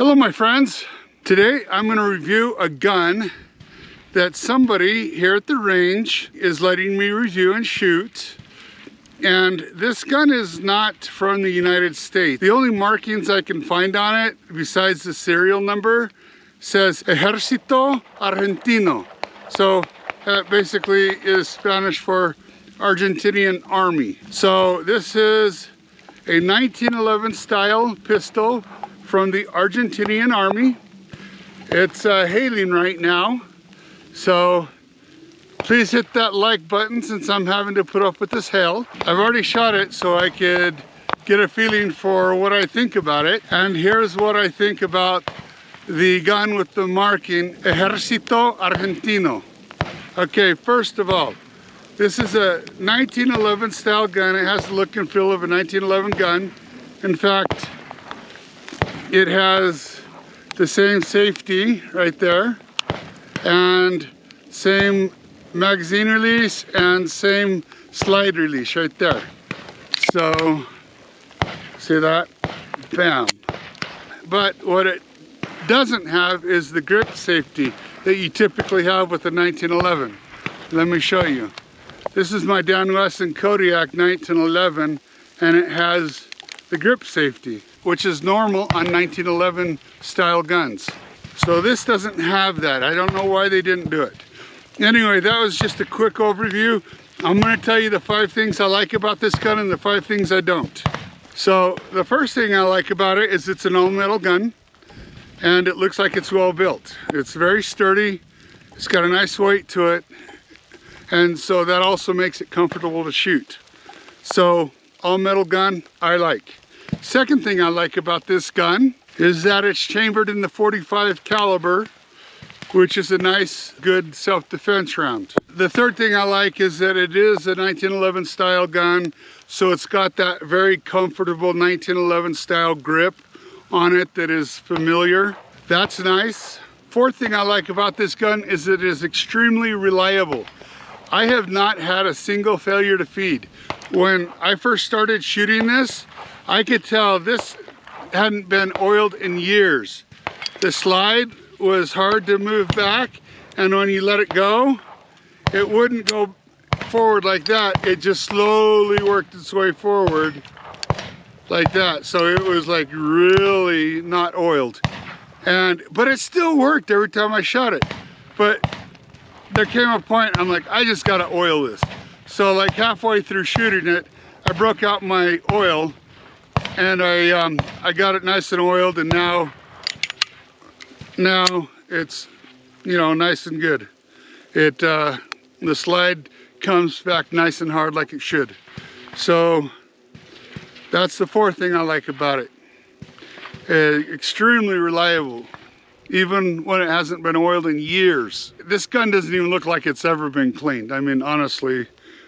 Hello my friends. Today I'm going to review a gun that somebody here at the range is letting me review and shoot. And this gun is not from the United States. The only markings I can find on it, besides the serial number, says Ejercito Argentino. So that basically is Spanish for Argentinian Army. So this is a 1911 style pistol from the Argentinian Army. It's hailing right now, so please hit that like button since I'm having to put up with this hail. I've already shot it so I could get a feeling for what I think about it. And here's what I think about the gun with the marking Ejercito Argentino. Okay, first of all, this is a 1911 style gun. It has the look and feel of a 1911 gun. In fact, it has the same safety right there, and same magazine release, and same slide release right there. So, see that? Bam. But what it doesn't have is the grip safety that you typically have with the 1911. Let me show you. This is my Dan Wesson Kodiak 1911, and it has the grip safety, which is normal on 1911 style guns. So this doesn't have that. I don't know why they didn't do it. Anyway, that was just a quick overview. I'm going to tell you the 5 things I like about this gun and the 5 things I don't. So the first thing I like about it is it's an all-metal gun, and it looks like it's well built. It's very sturdy. It's got a nice weight to it, and so that also makes it comfortable to shoot. So all-metal gun, I like. Second thing I like about this gun is that it's chambered in the .45 caliber, which is a nice, good self-defense round. The third thing I like is that it is a 1911 style gun, so it's got that very comfortable 1911 style grip on it that is familiar. That's nice. Fourth thing I like about this gun is it is extremely reliable. I have not had a single failure to feed. When I first started shooting this, I could tell this hadn't been oiled in years. The slide was hard to move back, and when you let it go, it wouldn't go forward like that. It just slowly worked its way forward like that. So it was like really not oiled. But it still worked every time I shot it. But there came a point I'm like, I just gotta oil this. So like halfway through shooting it, I broke out my oil, and I got it nice and oiled, and now it's, you know, nice and good. The slide comes back nice and hard like it should. So that's the fourth thing I like about it. Extremely reliable, even when it hasn't been oiled in years. This gun doesn't even look like it's ever been cleaned. I mean, honestly,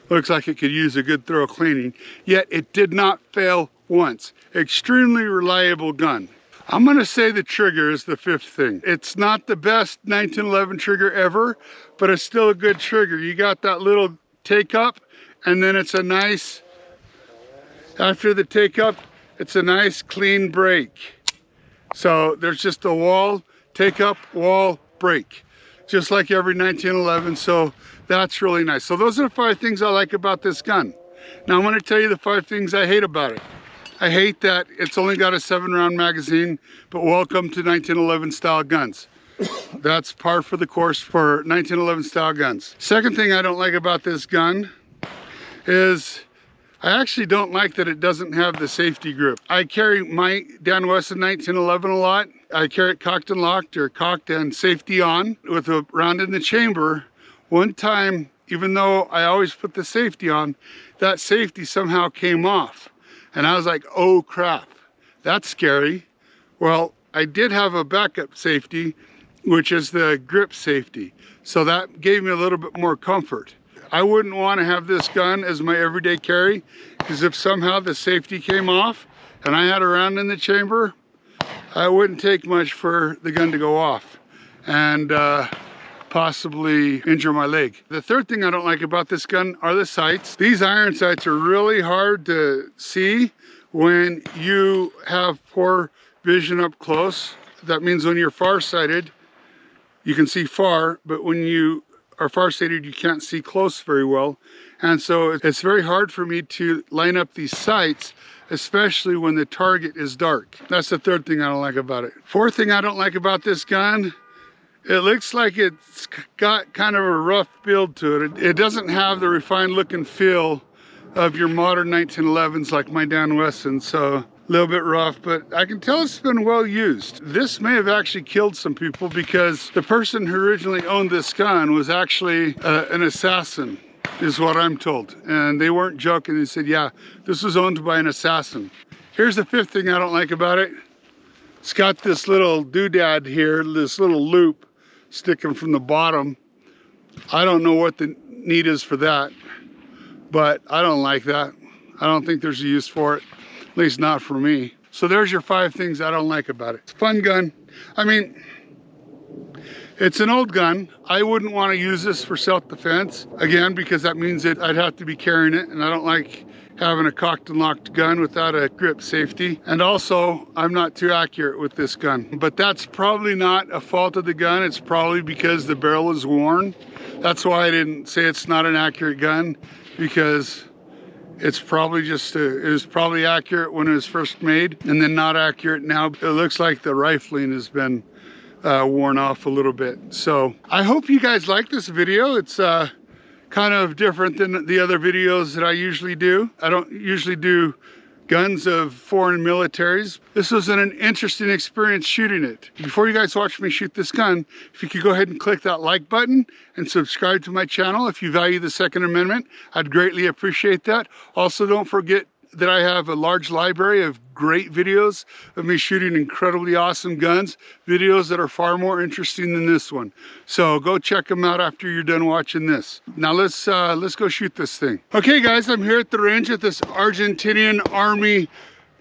looks like it could use a good thorough cleaning, yet it did not fail once. Extremely reliable gun. I'm gonna say the trigger is the fifth thing. It's not the best 1911 trigger ever, but it's still a good trigger. You got that little take up, and then it's a nice, after the take up, it's a nice clean break. So there's just a wall, take up, wall, break, just like every 1911. So that's really nice. So those are the 5 things I like about this gun. Now I'm going to tell you the 5 things I hate about it. I hate that it's only got a 7-round magazine, but welcome to 1911 style guns. That's par for the course for 1911 style guns. Second thing I don't like about this gun is I actually don't like that it doesn't have the safety grip. I carry my Dan Wesson 1911 a lot. I carry it cocked and locked, or cocked and safety on with a round in the chamber. One time, even though I always put the safety on, that safety somehow came off. And I was like, oh crap, that's scary. Well, I did have a backup safety, which is the grip safety. So that gave me a little bit more comfort. I wouldn't want to have this gun as my everyday carry, because if somehow the safety came off and I had a round in the chamber, it wouldn't take much for the gun to go off and possibly injure my leg. The third thing I don't like about this gun are the sights. These iron sights are really hard to see when you have poor vision up close. That means when you're farsighted, you can see far, but when you are farsighted, you can't see close very well. And so it's very hard for me to line up these sights, especially when the target is dark. That's the third thing I don't like about it. Fourth thing I don't like about this gun, it looks like it's got kind of a rough build to it. It doesn't have the refined look and feel of your modern 1911s like my Dan Wesson, so a little bit rough, but I can tell it's been well used. This may have actually killed some people because the person who originally owned this gun was actually an assassin, is what I'm told. And they weren't joking. They said, yeah, this was owned by an assassin. Here's the fifth thing I don't like about it. It's got this little doodad here, this little loop sticking from the bottom. I don't know what the need is for that, but I don't like that. I don't think there's a use for it, at least not for me. So there's your 5 things I don't like about it. It's a fun gun. I mean, it's an old gun. I wouldn't want to use this for self-defense, again, because that means that I'd have to be carrying it, and I don't like having a cocked and locked gun without a grip safety. And also, I'm not too accurate with this gun. But that's probably not a fault of the gun. It's probably because the barrel is worn. That's why I didn't say it's not an accurate gun, because it's probably just, it was probably accurate when it was first made, and then not accurate now. It looks like the rifling has been worn off a little bit. So I hope you guys like this video. It's kind of different than the other videos that I usually do. I don't usually do guns of foreign militaries. This was an interesting experience shooting it. Before you guys watch me shoot this gun, if you could go ahead and click that like button and subscribe to my channel if you value the Second Amendment, I'd greatly appreciate that. Also, don't forget that I have a large library of great videos of me shooting incredibly awesome guns, videos that are far more interesting than this one. So go check them out after you're done watching this. Now let's go shoot this thing. Okay guys, I'm here at the range with this Argentinian Army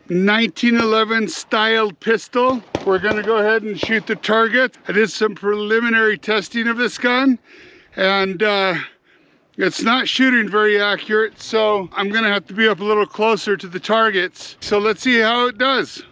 1911 styled pistol. We're gonna go ahead and shoot the target. I did some preliminary testing of this gun, and it's not shooting very accurate, so I'm gonna have to be up a little closer to the targets. So let's see how it does.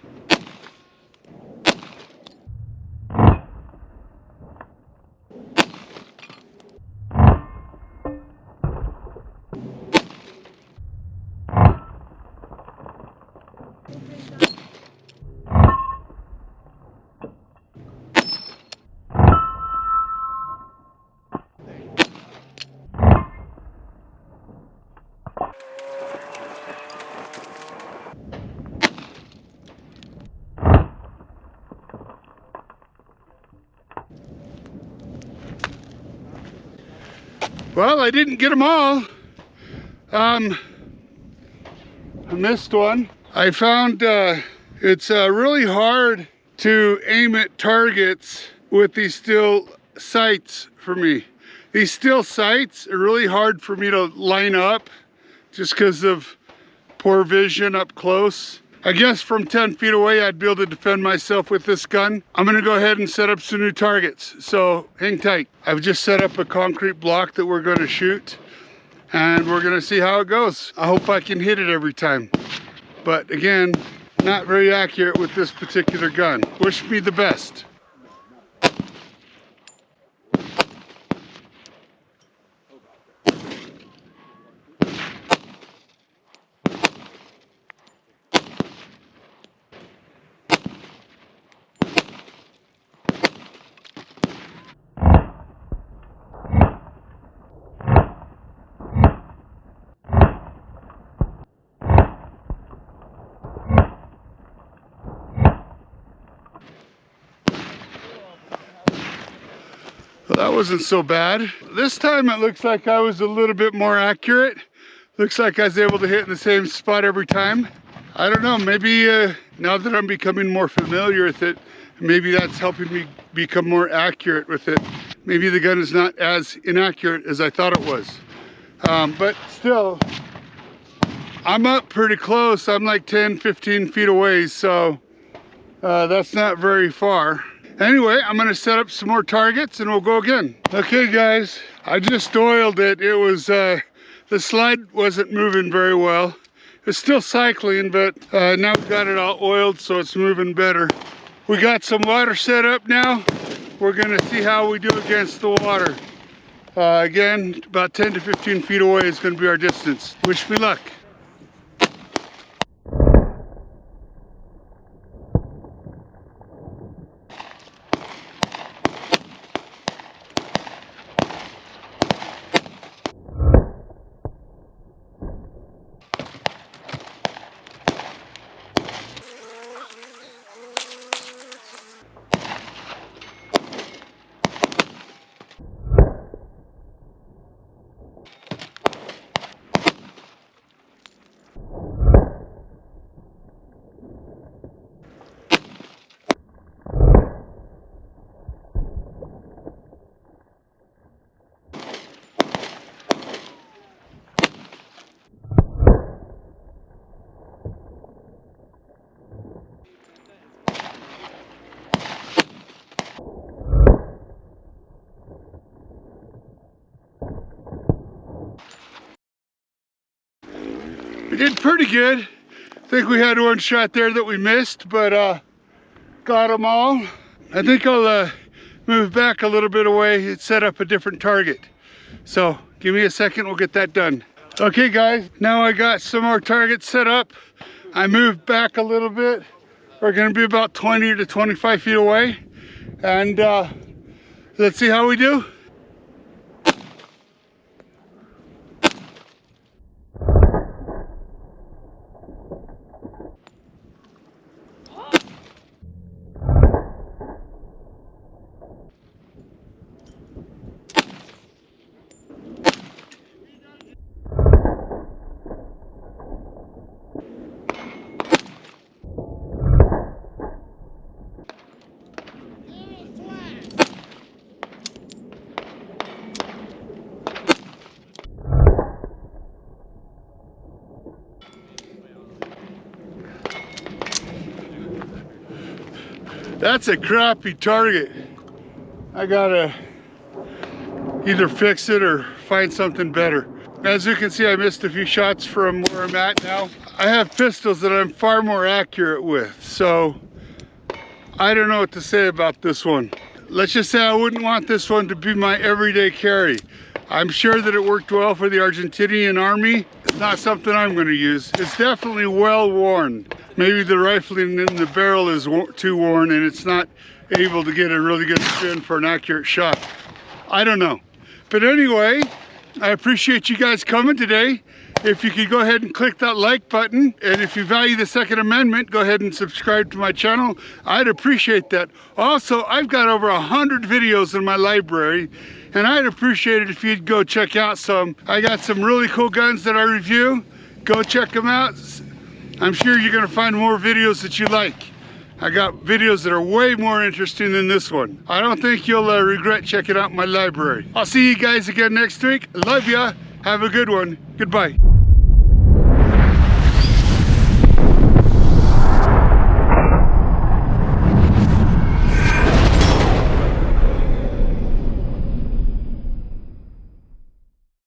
Well, I didn't get them all. I missed one. I found it's really hard to aim at targets with these steel sights for me. These steel sights are really hard for me to line up just because of poor vision up close. I guess from 10 feet away I'd be able to defend myself with this gun. I'm gonna go ahead and set up some new targets, so hang tight. I've just set up a concrete block that we're gonna shoot, and we're gonna see how it goes. I hope I can hit it every time. But again, not very accurate with this particular gun. Wish me the best. Well, that wasn't so bad. This time it looks like I was a little bit more accurate. Looks like I was able to hit in the same spot every time. I don't know, maybe now that I'm becoming more familiar with it, maybe that's helping me become more accurate with it. Maybe the gun is not as inaccurate as I thought it was. But still, I'm up pretty close. I'm like 10, 15 feet away, so that's not very far. Anyway, I'm gonna set up some more targets and we'll go again. Okay guys, I just oiled it. It was, the slide wasn't moving very well. It's still cycling, but now we've got it all oiled, so it's moving better. We got some water set up now. We're gonna see how we do against the water. Again, about 10 to 15 feet away is gonna be our distance. Wish me luck. We did pretty good. I think we had one shot there that we missed, but got them all. I think I'll move back a little bit away and set up a different target. So give me a second, we'll get that done. Okay guys, now I got some more targets set up. I moved back a little bit. We're gonna be about 20 to 25 feet away. And let's see how we do. That's a crappy target. I gotta either fix it or find something better. As you can see, I missed a few shots from where I'm at now. I have pistols that I'm far more accurate with, so I don't know what to say about this one. Let's just say I wouldn't want this one to be my everyday carry. I'm sure that it worked well for the Argentinian army. It's not something I'm gonna use. It's definitely well worn. Maybe the rifling in the barrel is too worn and it's not able to get a really good spin for an accurate shot. I don't know. But anyway, I appreciate you guys coming today. If you could go ahead and click that like button, and if you value the Second Amendment, go ahead and subscribe to my channel. I'd appreciate that. Also, I've got over 100 videos in my library, and I'd appreciate it if you'd go check out some. I got some really cool guns that I review. Go check them out. I'm sure you're gonna find more videos that you like. I got videos that are way more interesting than this one. I don't think you'll regret checking out my library. I'll see you guys again next week. Love ya. Have a good one. Goodbye.